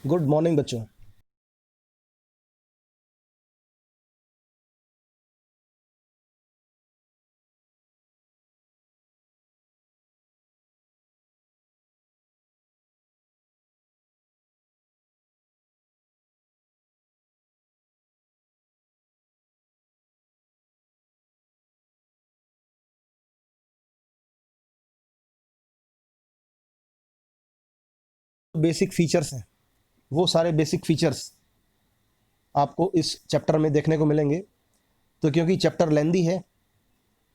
Good morning बच्चों। Basic features हैं, वो सारे बेसिक फीचर्स आपको इस चैप्टर में देखने को मिलेंगे। तो क्योंकि चैप्टर लेंदी है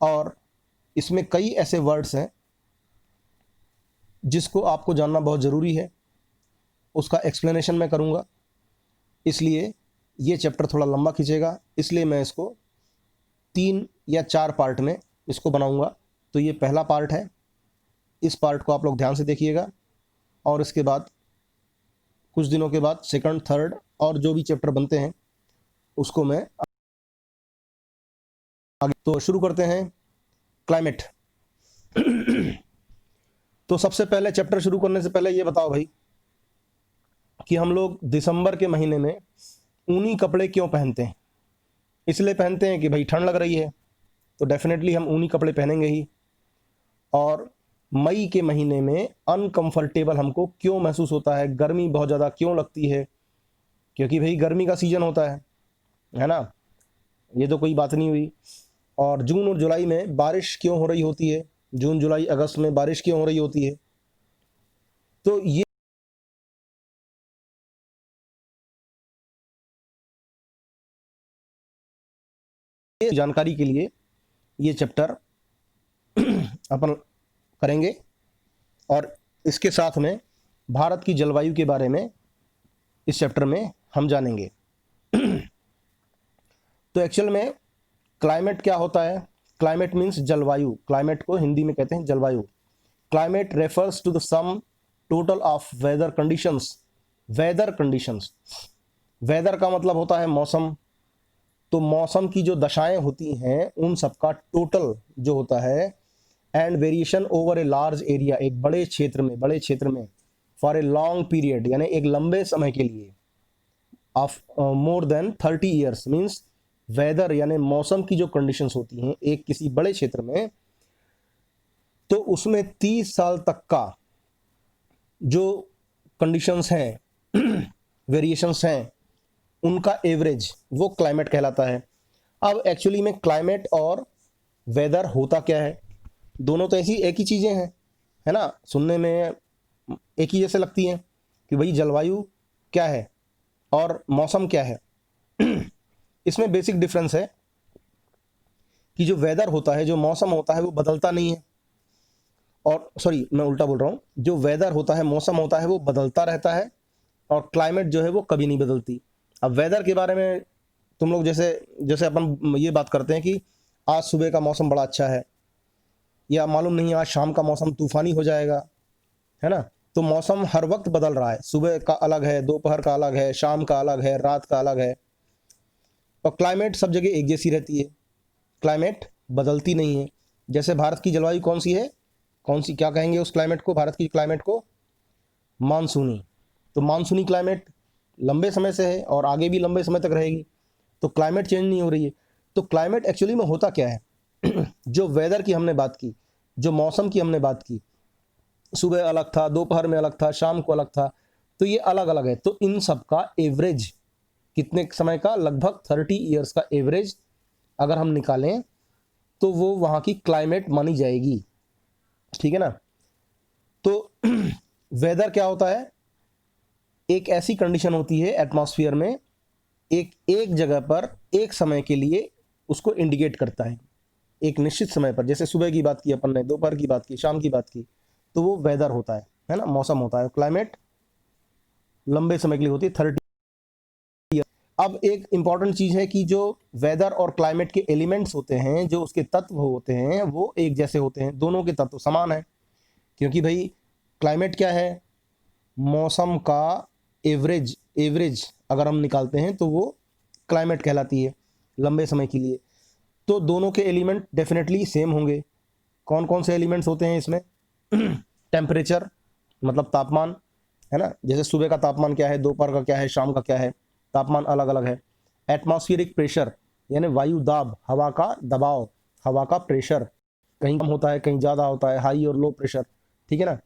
और इसमें कई ऐसे वर्ड्स हैं जिसको आपको जानना बहुत ज़रूरी है, उसका एक्सप्लेनेशन मैं करूँगा, इसलिए ये चैप्टर थोड़ा लंबा खींचेगा, इसलिए मैं इसको 3 या 4 पार्ट में इसको बनाऊँगा। तो ये पहला पार्ट है, इस पार्ट को आप लोग ध्यान से देखिएगा और इसके बाद कुछ दिनों के बाद सेकंड, थर्ड और जो भी चैप्टर बनते हैं उसको मैं आगे। तो शुरू करते हैं क्लाइमेट। तो सबसे पहले चैप्टर शुरू करने से पहले ये बताओ भाई कि हम लोग दिसंबर के महीने में ऊनी कपड़े क्यों पहनते हैं? इसलिए पहनते हैं कि भाई ठंड लग रही है, तो डेफिनेटली हम ऊनी कपड़े पहनेंगे ही। और मई के महीने में अनकंफर्टेबल हमको क्यों महसूस होता है, गर्मी बहुत ज़्यादा क्यों लगती है? क्योंकि भाई गर्मी का सीजन होता है ना, ये तो कोई बात नहीं हुई। और जून और जुलाई में बारिश क्यों हो रही होती है? जून जुलाई अगस्त में बारिश क्यों हो रही होती है? तो ये जानकारी के लिए ये चैप्टर अपन करेंगे और इसके साथ में भारत की जलवायु के बारे में इस चैप्टर में हम जानेंगे। तो एक्चुअल में क्लाइमेट क्या होता है? क्लाइमेट मीन्स जलवायु। क्लाइमेट को हिंदी में कहते हैं जलवायु। Climate refers to the sum total of weather conditions. Weather conditions, weather का मतलब होता है मौसम। तो मौसम की जो दशाएं होती हैं उन सबका टोटल जो होता है, and variation over a large area, एक बड़े क्षेत्र में फॉर ए लॉन्ग पीरियड, यानी एक लंबे समय के लिए, of more than 30 years means weather यानी मौसम की जो कंडीशंस होती हैं एक किसी बड़े क्षेत्र में, तो उसमें 30 साल तक का जो कंडीशंस हैं वेरिएशंस हैं उनका एवरेज वो क्लाइमेट कहलाता है। अब एक्चुअली में क्लाइमेट और वेदर होता क्या है? दोनों तो ऐसी एक ही चीज़ें हैं, है ना, सुनने में एक ही जैसे लगती हैं कि भाई जलवायु क्या है और मौसम क्या है। इसमें बेसिक डिफरेंस है कि जो वेदर होता है, जो मौसम होता है वो बदलता नहीं है, और सॉरी मैं उल्टा बोल रहा हूँ, जो वेदर होता है, मौसम होता है वो बदलता रहता है और क्लाइमेट जो है वो कभी नहीं बदलती। अब वेदर के बारे में तुम लोग जैसे जैसे अपन ये बात करते हैं कि आज सुबह का मौसम बड़ा अच्छा है, या मालूम नहीं आज शाम का मौसम तूफानी हो जाएगा, है ना। तो मौसम हर वक्त बदल रहा है, सुबह का अलग है, दोपहर का अलग है, शाम का अलग है, रात का अलग है। और क्लाइमेट सब जगह एक जैसी रहती है, क्लाइमेट बदलती नहीं है। जैसे भारत की जलवायु कौन सी है, कौन सी, क्या कहेंगे उस क्लाइमेट को? भारत की क्लाइमेट को मानसूनी। तो मानसूनी क्लाइमेट लंबे समय से है और आगे भी लंबे समय तक रहेगी, तो क्लाइमेट चेंज नहीं हो रही है। तो क्लाइमेट एक्चुअली में होता क्या है? जो वेदर की हमने बात की, जो मौसम की हमने बात की, सुबह अलग था, दोपहर में अलग था, शाम को अलग था, तो ये अलग अलग है। तो इन सब का एवरेज कितने समय का? लगभग 30 ईयर्स का एवरेज अगर हम निकालें तो वो वहाँ की क्लाइमेट मानी जाएगी, ठीक है ना। तो वेदर क्या होता है? एक ऐसी कंडीशन होती है एटमॉस्फेयर में, एक जगह पर एक समय के लिए उसको इंडिकेट करता है, एक निश्चित समय पर। जैसे सुबह की बात की अपन ने, दोपहर की बात की, शाम की बात की, तो वो वेदर होता है ना, मौसम होता है। क्लाइमेट लंबे समय के लिए होती है, 30 ईयर। अब एक इंपॉर्टेंट चीज है कि जो वेदर और क्लाइमेट के एलिमेंट्स होते हैं, जो उसके तत्व होते हैं, वो एक जैसे होते हैं, दोनों के तत्व समान है। क्योंकि भाई क्लाइमेट क्या है? मौसम का एवरेज, एवरेज अगर हम निकालते हैं तो वो क्लाइमेट कहलाती है लंबे समय के लिए। तो दोनों के एलिमेंट डेफिनेटली सेम होंगे। कौन कौन से एलिमेंट्स होते हैं इसमें? टेम्परेचर मतलब तापमान, है ना। जैसे सुबह का तापमान क्या है, दोपहर का क्या है, शाम का क्या है, तापमान अलग अलग है। एटमॉस्फेरिक प्रेशर यानी वायु दाब, हवा का दबाव, हवा का प्रेशर, कहीं कम होता है कहीं ज़्यादा होता है, हाई और लो प्रेशर, ठीक है ना।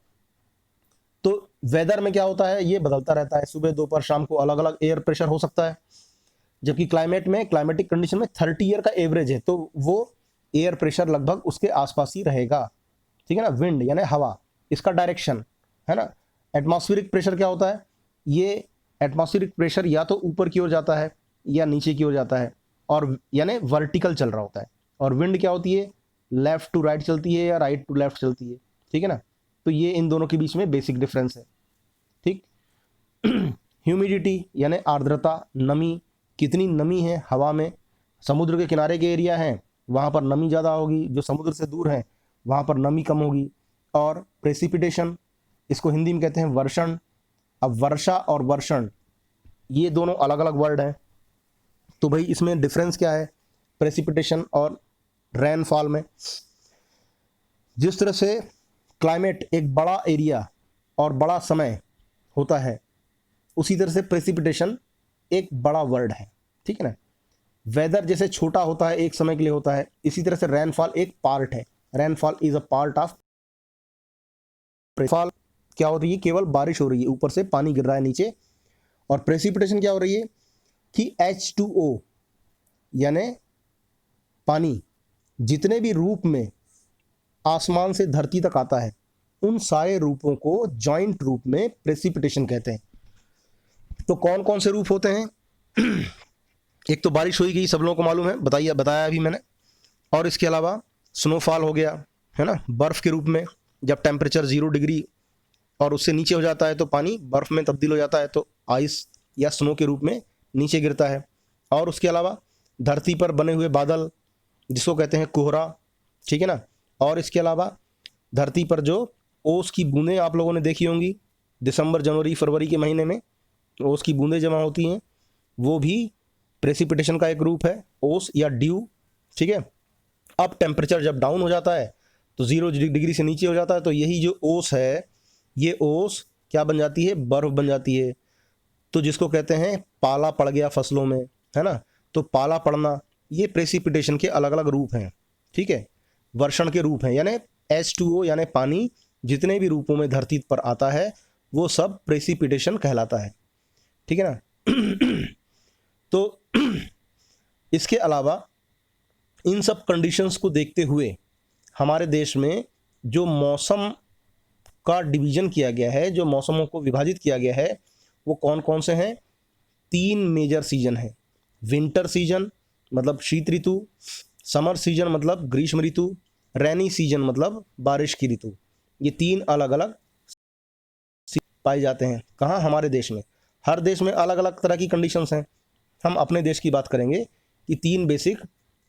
तो वेदर में क्या होता है, ये बदलता रहता है, सुबह दोपहर शाम को अलग अलग एयर प्रेशर हो सकता है। जबकि क्लाइमेट में, क्लाइमेटिक कंडीशन में 30 ईयर का एवरेज है, तो वो एयर प्रेशर लगभग उसके आसपास ही रहेगा, ठीक है ना। विंड यानी हवा, इसका डायरेक्शन, है ना। एटमॉस्फेरिक प्रेशर क्या होता है, ये एटमॉस्फेरिक प्रेशर या तो ऊपर की ओर जाता है या नीचे की ओर जाता है, और यानी वर्टिकल चल रहा होता है। और विंड क्या होती है, लेफ्ट टू राइट चलती है या राइट टू लेफ्ट चलती है, ठीक है ना। तो ये इन दोनों के बीच में बेसिक डिफरेंस है, ठीक। ह्यूमिडिटी यानी आर्द्रता, नमी, कितनी नमी है हवा में। समुद्र के किनारे के एरिया हैं वहाँ पर नमी ज़्यादा होगी, जो समुद्र से दूर है वहाँ पर नमी कम होगी। और प्रेसिपिटेशन, इसको हिंदी में कहते हैं वर्षण। अब वर्षा और वर्षण ये दोनों अलग अलग वर्ड हैं, तो भाई इसमें डिफरेंस क्या है प्रेसिपिटेशन और रेनफॉल में। जिस तरह से क्लाइमेट एक बड़ा एरिया और बड़ा समय होता है, उसी तरह से प्रेसिपिटेशन एक बड़ा वर्ड है, ठीक है ना। वेदर जैसे छोटा होता है, एक समय के लिए होता है, इसी तरह से रेनफॉल एक पार्ट है। Rainfall is a part of rainfall. क्या हो रही है, केवल बारिश हो रही है, ऊपर से पानी गिर रहा है नीचे। और प्रेसिपिटेशन क्या हो रही है कि H2O यानी पानी जितने भी रूप में आसमान से धरती तक आता है, उन सारे रूपों को जॉइंट रूप में प्रेसिपिटेशन कहते हैं। तो कौन कौन से रूप होते हैं, एक तो बारिश हुई गई, सब लोगों को मालूम है, बताया अभी मैंने। और इसके अलावा स्नोफॉल हो गया, है ना, बर्फ़ के रूप में, जब टेम्परेचर 0 डिग्री और उससे नीचे हो जाता है तो पानी बर्फ़ में तब्दील हो जाता है, तो आइस या स्नो के रूप में नीचे गिरता है। और उसके अलावा धरती पर बने हुए बादल, जिसको कहते हैं कोहरा, ठीक है ना। और इसके अलावा धरती पर जो ओस की बूंदें आप लोगों ने देखी होंगी, दिसंबर जनवरी फरवरी के महीने में ओस की बूंदें जमा होती हैं, वो भी प्रेसिपिटेशन का एक रूप है, ओस या ड्यू, ठीक है। अब टेम्परेचर जब डाउन हो जाता है तो 0 डिग्री से नीचे हो जाता है, तो यही जो ओस है, ये ओस क्या बन जाती है, बर्फ़ बन जाती है। तो जिसको कहते हैं पाला पड़ गया फसलों में, है ना। तो पाला पड़ना, ये प्रेसिपिटेशन के अलग अलग रूप हैं, ठीक है, वर्षण के रूप हैं। यानी H2O यानी पानी जितने भी रूपों में धरती पर आता है वो सब प्रेसिपिटेशन कहलाता है, ठीक है ना। तो इसके अलावा इन सब कंडीशंस को देखते हुए हमारे देश में जो मौसम का डिवीज़न किया गया है, जो मौसमों को विभाजित किया गया है, वो कौन कौन से हैं, 3 मेजर सीजन हैं। विंटर सीजन मतलब शीत ऋतु, समर सीजन मतलब ग्रीष्म ऋतु, रेनी सीजन मतलब बारिश की ऋतु। ये 3 अलग अलग पाए जाते हैं। कहाँ, हमारे देश में। हर देश में अलग अलग तरह की कंडीशंस हैं। हम अपने देश की बात करेंगे कि 3 बेसिक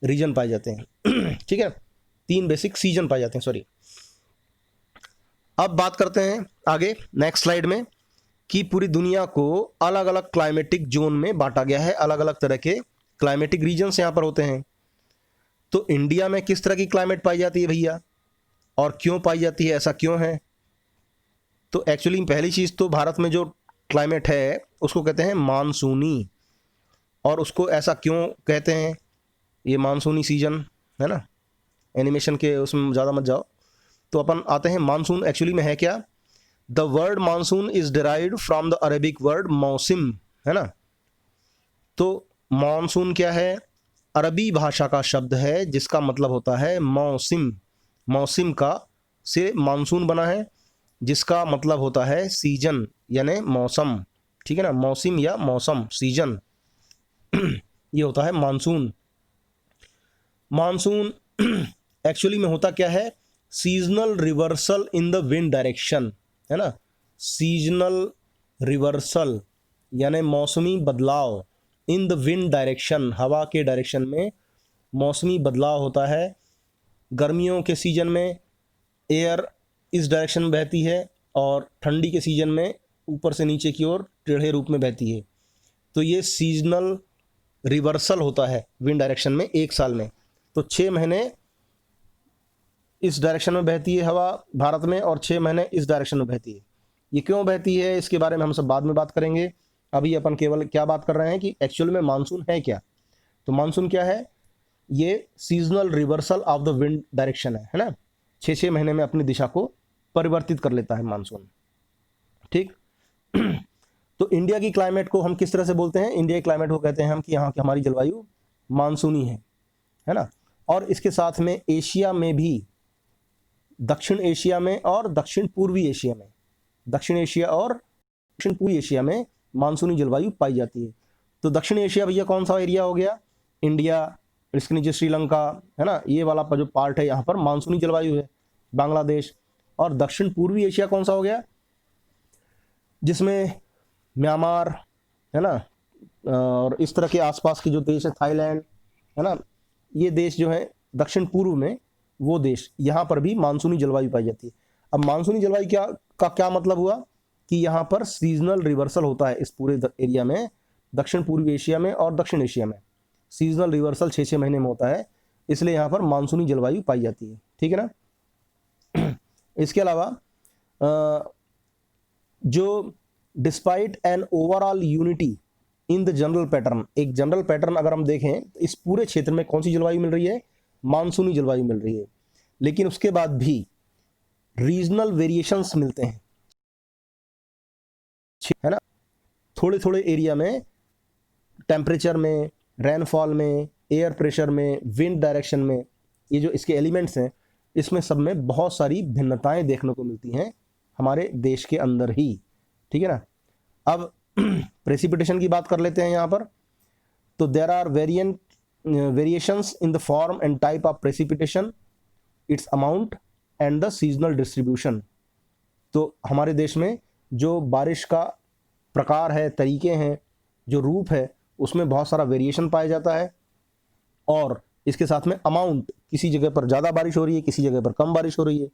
रीजन पाए जाते हैं, ठीक है, 3 बेसिक सीजन पाए जाते हैं, सॉरी। अब बात करते हैं आगे नेक्स्ट स्लाइड में कि पूरी दुनिया को अलग अलग क्लाइमेटिक जोन में बांटा गया है, अलग अलग तरह के क्लाइमेटिक रीजन्स यहाँ पर होते हैं। तो इंडिया में किस तरह की क्लाइमेट पाई जाती है भैया, और क्यों पाई जाती है, ऐसा क्यों है। तो एक्चुअली पहली चीज़ तो भारत में जो क्लाइमेट है उसको कहते हैं मानसूनी। और उसको ऐसा क्यों कहते हैं, ये मानसूनी सीजन, है ना, एनिमेशन के उसमें ज़्यादा मत जाओ। तो अपन आते हैं, मानसून एक्चुअली में है क्या। The word monsoon is derived from the Arabic word मौसिम, है ना। तो मानसून क्या है, अरबी भाषा का शब्द है जिसका मतलब होता है मौसिम। मौसिम का से मानसून बना है, जिसका मतलब होता है सीजन यानी मौसम, ठीक है ना। मौसिम या मौसम, सीजन, ये होता है मानसून। मानसून एक्चुअली में होता क्या है, seasonal reversal in the wind direction, है ना। सीजनल रिवर्सल यानी मौसमी बदलाव, इन द विंड डायरेक्शन, हवा के डायरेक्शन में मौसमी बदलाव होता है। गर्मियों के सीजन में एयर इस डायरेक्शन में बहती है और ठंडी के सीजन में ऊपर से नीचे की ओर टेढ़े रूप में बहती है। तो ये सीजनल रिवर्सल होता है विंड डायरेक्शन में एक साल में। तो 6 महीने इस डायरेक्शन में बहती है हवा भारत में और 6 महीने इस डायरेक्शन में बहती है। ये क्यों बहती है इसके बारे में हम सब बाद में बात करेंगे। अभी अपन केवल क्या बात कर रहे हैं कि एक्चुअल में मानसून है क्या। तो मानसून क्या है, ये seasonal reversal of the wind direction है ना। 6 महीने में अपनी दिशा को परिवर्तित कर लेता है मानसून, ठीक। तो इंडिया की क्लाइमेट को हम किस तरह से बोलते हैं, इंडिया की क्लाइमेट को कहते हैं हम कि यहाँ की हमारी जलवायु मानसूनी है ना। और इसके साथ में एशिया में भी, दक्षिण एशिया में और दक्षिण पूर्वी एशिया में, दक्षिण एशिया और दक्षिण पूर्वी एशिया में मानसूनी जलवायु पाई जाती है। तो दक्षिण एशिया भैया कौन सा एरिया हो गया, इंडिया, इसके नीचे श्रीलंका है ना, ये वाला जो पार्ट है यहाँ पर मानसूनी जलवायु है, बांग्लादेश। और दक्षिण पूर्वी एशिया कौन सा हो गया, जिसमें म्यांमार है ना, और इस तरह के आसपास के जो देश है, थाईलैंड है ना, ये देश जो है दक्षिण पूर्व में, वो देश, यहाँ पर भी मानसूनी जलवायु पाई जाती है। अब मानसूनी जलवायु क्या मतलब हुआ कि यहाँ पर सीजनल रिवर्सल होता है इस पूरे एरिया में, दक्षिण पूर्वी एशिया में और दक्षिण एशिया में सीजनल रिवर्सल 6 महीने में होता है, इसलिए यहाँ पर मानसूनी जलवायु पाई जाती है, ठीक है ना। इसके अलावा जो despite an overall unity in the general pattern, एक जनरल पैटर्न अगर हम देखें तो इस पूरे क्षेत्र में कौन सी जलवायु मिल रही है, मानसूनी जलवायु मिल रही है। लेकिन उसके बाद भी रीजनल वेरिएशंस मिलते हैं, है ना। थोड़े थोड़े एरिया में टेम्परेचर में, रेनफॉल में, एयर प्रेशर में, विंड डायरेक्शन में, ये जो इसके एलिमेंट्स हैं, इसमें सब में बहुत सारी भिन्नताएं देखने को मिलती हैं हमारे देश के अंदर ही, ठीक है ना। अब प्रेसिपिटेशन की बात कर लेते हैं यहाँ पर। तो there are variations in the form and type of precipitation, it's amount and the seasonal distribution. तो हमारे देश में जो बारिश का प्रकार है, तरीके हैं, जो रूप है, उसमें बहुत सारा वेरिएशन पाया जाता है। और इसके साथ में अमाउंट, किसी जगह पर ज़्यादा बारिश हो रही है, किसी जगह पर कम बारिश हो रही है।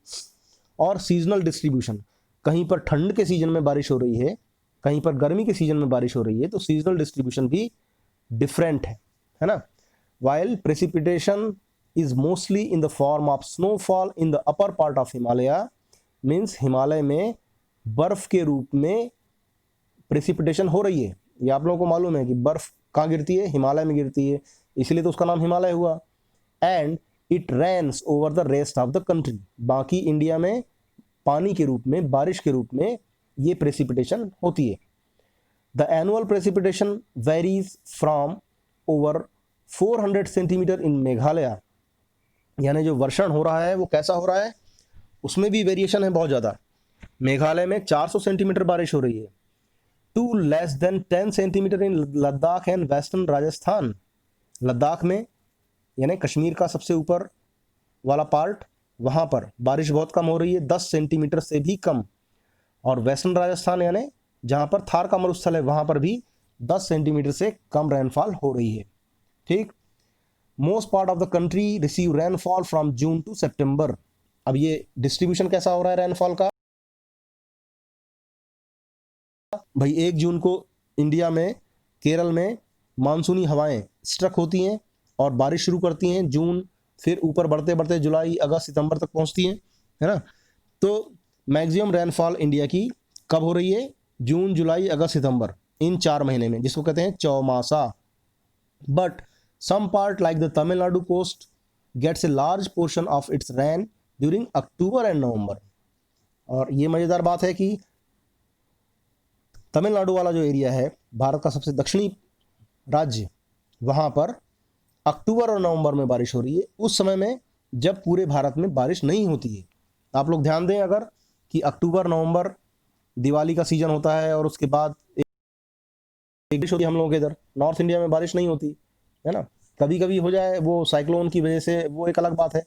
और सीजनल डिस्ट्रीब्यूशन, कहीं पर ठंड के सीजन में बारिश हो रही है, कहीं पर गर्मी के सीजन में बारिश हो रही है, तो सीजनल डिस्ट्रीब्यूशन भी डिफरेंट है ना। While precipitation is mostly in the form of snowfall in the upper part of Himalaya, means Himalaya में बर्फ के रूप में प्रेसिपिटेशन हो रही है। ये आप लोगों को मालूम है कि बर्फ कहाँ गिरती है, हिमालय में गिरती है, इसलिए तो उसका नाम हिमालय हुआ। And it rains over the rest of the country, बाकी इंडिया में पानी के रूप में, बारिश के रूप में ये प्रेसिपिटेशन होती है। The annual precipitation varies from over 400 centimetre इन मेघालय, यानी जो वर्षण हो रहा है वो कैसा हो रहा है, उसमें भी वेरिएशन है बहुत ज़्यादा। मेघालय में 400 सेंटीमीटर बारिश हो रही है, to less than 10 centimetre in Ladakh and western Rajasthan. Ladakh में, यानी कश्मीर का सबसे ऊपर वाला पार्ट, वहाँ पर बारिश बहुत कम हो रही है, 10 सेंटीमीटर से भी कम। और वेस्टर्न राजस्थान, यानी जहाँ पर थार का मरुस्थल है, वहाँ पर भी 10 सेंटीमीटर से कम रेनफॉल हो रही है, ठीक। Most part of the country receive rainfall from June to September. अब ये डिस्ट्रीब्यूशन कैसा हो रहा है रेनफॉल का भाई, 1 जून को इंडिया में, केरल में मानसूनी हवाएं स्ट्रक होती हैं और बारिश शुरू करती हैं, जून, फिर ऊपर बढ़ते बढ़ते जुलाई, अगस्त, सितंबर तक पहुंचती हैं, है ना। तो मैक्सिमम रेनफॉल इंडिया की कब हो रही है, जून, जुलाई, अगस्त, सितंबर, इन 4 महीने में, जिसको कहते हैं चौमासा। But some part like the Tamil Nadu coast gets a large portion of its rain during October and November. और ये मज़ेदार बात है कि तमिलनाडु वाला जो एरिया है, भारत का सबसे दक्षिणी राज्य, वहाँ पर अक्टूबर और नवंबर में बारिश हो रही है, उस समय में जब पूरे भारत में बारिश नहीं होती है। आप लोग ध्यान दें अगर, कि अक्टूबर नवंबर दिवाली का सीजन होता है, और उसके बाद एक बारिश होती है हम लोगों के इधर, नॉर्थ इंडिया में बारिश नहीं होती है ना। कभी कभी हो जाए वो साइक्लोन की वजह से, वो एक अलग बात है,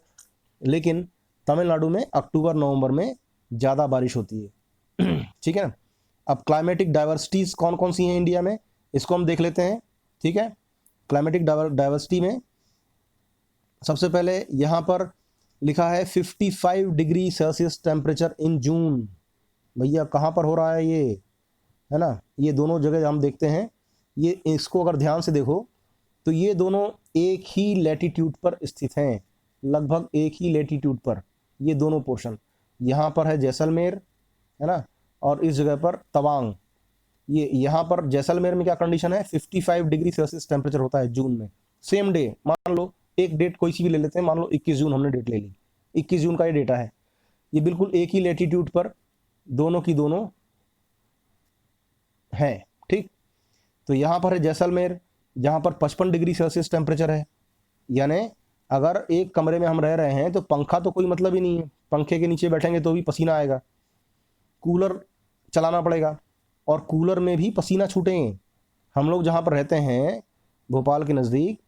लेकिन तमिलनाडु में अक्टूबर नवंबर में ज़्यादा बारिश होती है, ठीक है ना। अब क्लाइमेटिक डाइवर्सिटीज कौन कौन सी हैं इंडिया में, इसको हम देख लेते हैं, ठीक है। क्लाइमेटिक डाइवर्सिटी में सबसे पहले यहाँ पर लिखा है 55 डिग्री सेल्सियस टेम्परेचर इन जून। भैया कहाँ पर हो रहा है ये, है ना। ये दोनों जगह हम देखते हैं, ये इसको अगर ध्यान से देखो तो ये दोनों एक ही लैटिट्यूड पर स्थित हैं, लगभग एक ही लैटिट्यूड पर ये दोनों पोर्शन। यहाँ पर है जैसलमेर, है ना, और इस जगह पर तवांग। ये यहाँ पर जैसलमेर में क्या कंडीशन है, 55 डिग्री सेल्सियस टेम्परेचर होता है जून में, सेम डे। मान लो एक डेट कोई सी भी ले लेते हैं, मान लो 21 जून हमने डेट ले ली, 21 जून का ये डेटा है, ये बिल्कुल एक ही लेटीट्यूड पर दोनों की दोनों हैं, ठीक। तो यहाँ पर है जैसलमेर, जहाँ पर 55 डिग्री सेल्सियस टेम्परेचर है, यानी अगर एक कमरे में हम रह रहे हैं तो पंखा तो कोई मतलब ही नहीं है, पंखे के नीचे बैठेंगे तो भी पसीना आएगा, कूलर चलाना पड़ेगा और कूलर में भी पसीना छूटेंगे। हम लोग जहाँ पर रहते हैं भोपाल के नज़दीक,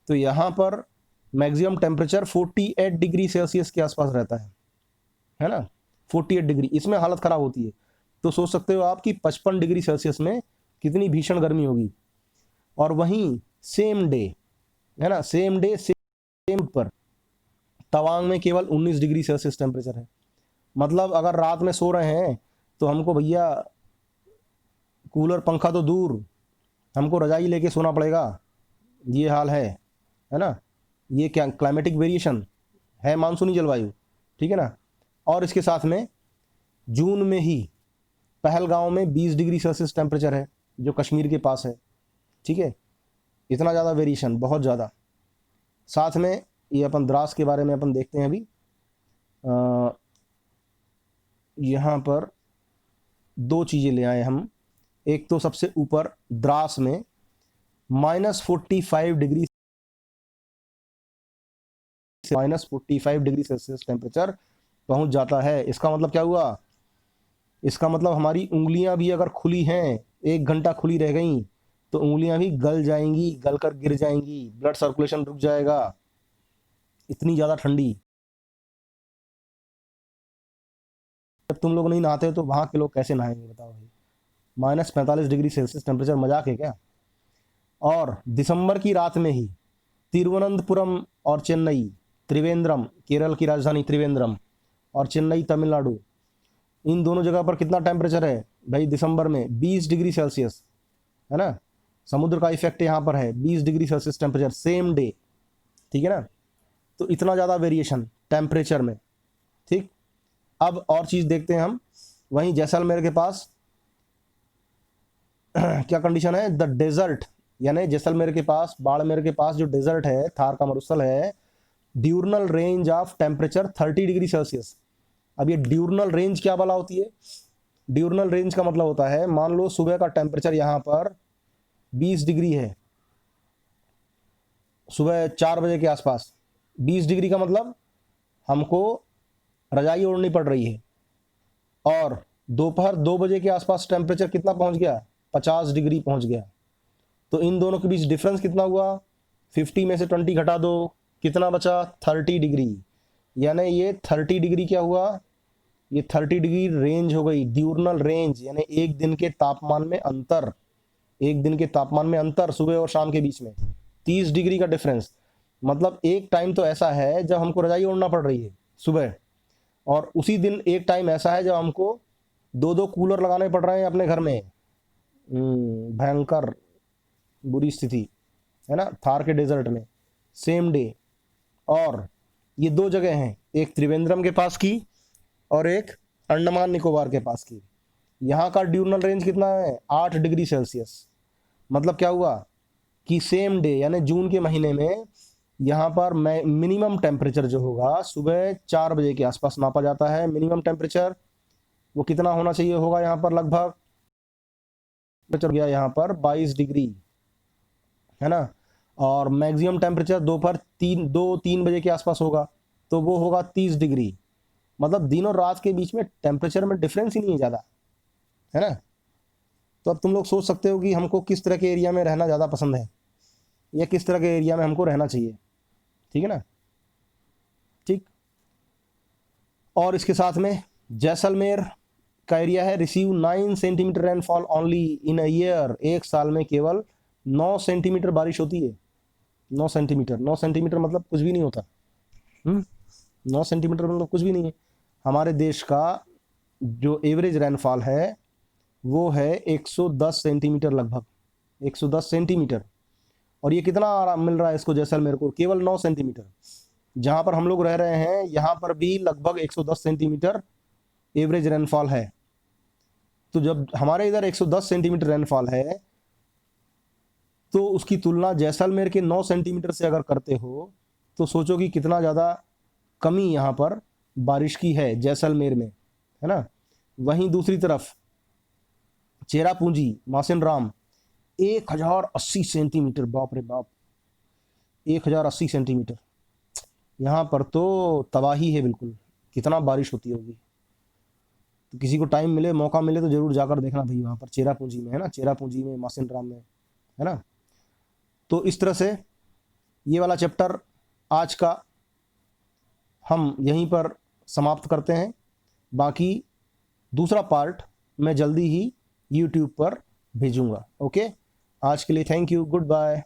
तो यहाँ पर मैक्सिमम टेम्परेचर 48 डिग्री सेल्सियस के आसपास रहता है ना, 48 डिग्री, इसमें हालत ख़राब होती है। तो सोच सकते हो आप कि 55 डिग्री सेल्सियस में कितनी भीषण गर्मी होगी। और वहीं सेम डे, है ना, सेम डे सेम पर तवांग में केवल 19 डिग्री सेल्सियस टेम्परेचर है। मतलब अगर रात में सो रहे हैं तो हमको भैया कूलर पंखा तो दूर, हमको रजाई लेके सोना पड़ेगा, ये हाल है ना। ये क्या क्लाइमेटिक वेरिएशन है, मानसूनी जलवायु, ठीक है ना। और इसके साथ में जून में ही पहलगांव में 20 डिग्री सेल्सियस टेम्परेचर है, जो कश्मीर के पास है, ठीक है। इतना ज़्यादा वेरिएशन, बहुत ज़्यादा। साथ में ये अपन द्रास के बारे में अपन देखते हैं अभी। यहाँ पर दो चीज़ें ले आए हम। एक तो सबसे ऊपर द्रास में -45 डिग्री सेल्सियस टेम्परेचर पहुंच जाता है। इसका मतलब क्या हुआ, इसका मतलब हमारी उंगलियां भी अगर खुली हैं, 1 घंटा खुली रह गई तो उंगलियां भी गल जाएंगी, गल कर गिर जाएंगी, ब्लड सर्कुलेशन रुक जाएगा, इतनी ज़्यादा ठंडी। जब तुम लोग नहीं नहाते हो तो वहाँ के लोग कैसे नहाएंगे बताओ भाई। -45 डिग्री सेल्सियस टेम्परेचर, मजाक है क्या। और दिसंबर की रात में ही तिरुवनंतपुरम और चेन्नई, त्रिवेंद्रम केरल की राजधानी त्रिवेंद्रम, और चेन्नई तमिलनाडु, इन दोनों जगह पर कितना टेम्परेचर है भाई दिसंबर में, 20 डिग्री सेल्सियस, है ना। समुद्र का इफेक्ट यहाँ पर है, 20 degree Celsius temperature same day, ठीक है ना। तो इतना ज़्यादा वेरिएशन टेम्परेचर में, ठीक। अब और चीज़ देखते हैं हम, वहीं जैसलमेर के पास क्या कंडीशन है, द डेजर्ट, यानी जैसलमेर के पास, बाड़मेर के पास जो डेजर्ट है, थार का मरुस्थल है, diurnal range of temperature 30 degree Celsius. अब ये ड्यूरनल रेंज क्या वाला होती है, ड्यूरनल रेंज का मतलब होता है, मान लो सुबह का टेम्परेचर यहाँ पर 20 डिग्री है, सुबह 4 बजे के आसपास 20 डिग्री का मतलब हमको रजाई ओढ़नी पड़ रही है, और दोपहर 2 बजे के आसपास टेम्परेचर कितना पहुंच गया, 50 डिग्री पहुंच गया। तो इन दोनों के बीच डिफरेंस कितना हुआ, 50 में से 20 घटा दो, कितना बचा, 30 डिग्री। यानी ये 30 डिग्री क्या हुआ, ये 30 डिग्री रेंज हो गई, ड्यूरनल रेंज, यानी एक दिन के तापमान में अंतर, एक दिन के तापमान में अंतर सुबह और शाम के बीच में 30 डिग्री का डिफरेंस। मतलब एक टाइम तो ऐसा है जब हमको रजाई ओढ़ना पड़ रही है सुबह, और उसी दिन एक टाइम ऐसा है जब हमको 2-2 कूलर लगाने पड़ रहे हैं अपने घर में। भयंकर बुरी स्थिति है ना, थार के डेजर्ट में सेम डे। और ये दो जगह हैं, एक त्रिवेंद्रम के पास की और एक अंडमान निकोबार के पास की। यहाँ का ड्यूरनल रेंज कितना है, 8 डिग्री सेल्सियस। मतलब क्या हुआ कि सेम डे यानी जून के महीने में यहाँ पर मिनिमम टेम्परेचर जो होगा सुबह 4 बजे के आसपास नापा जाता है। मिनिमम टेम्परेचर वो कितना होना चाहिए होगा, यहाँ पर लगभग गया यहाँ पर 22 डिग्री, है ना। और मैक्सिमम टेम्परेचर दोपहर 2-3 बजे के आसपास होगा, तो वो होगा 30 डिग्री। मतलब दिन और रात के बीच में टेम्परेचर में डिफरेंस ही नहीं है ज़्यादा, है ना। तो अब तुम लोग सोच सकते हो कि हमको किस तरह के एरिया में रहना ज़्यादा पसंद है, या किस तरह के एरिया में हमको रहना चाहिए, ठीक है ना, ठीक। और इसके साथ में जैसलमेर का एरिया है, receive 9 centimetre rainfall only in a year, एक साल में केवल 9 सेंटीमीटर बारिश होती है। 9 सेंटीमीटर, 9 सेंटीमीटर मतलब कुछ भी नहीं होता। 9 सेंटीमीटर मतलब कुछ भी नहीं है। हमारे देश का जो एवरेज रेनफॉल है वो है 110 सेंटीमीटर, लगभग 110 सेंटीमीटर। और ये कितना आराम मिल रहा है इसको जैसलमेर को, केवल 9 सेंटीमीटर। जहाँ पर हम लोग रह रहे हैं यहाँ पर भी लगभग 110 सेंटीमीटर एवरेज रेनफॉल है। तो जब हमारे इधर 110 सेंटीमीटर रेनफॉल है, तो उसकी तुलना जैसलमेर के 9 सेंटीमीटर से अगर करते हो तो सोचो कि कितना ज़्यादा कमी यहाँ पर बारिश की है जैसलमेर में, है ना। वहीं दूसरी तरफ चेरापूंजी, मासिन राम 1080 सेंटीमीटर, बाप रे बाप, 1080 सेंटीमीटर। यहाँ पर तो तबाही है बिल्कुल, कितना बारिश होती होगी। तो किसी को टाइम मिले, मौका मिले तो जरूर जाकर देखना भाई, वहाँ पर चेरापूंजी में, है ना, चेरापूंजी में, मासिन राम में, है ना। तो इस तरह से ये वाला चैप्टर आज का हम यहीं पर समाप्त करते हैं। बाकी दूसरा पार्ट मैं जल्दी ही यूट्यूब पर भेजूंगा। ओके, आज के लिए थैंक यू, गुड बाय।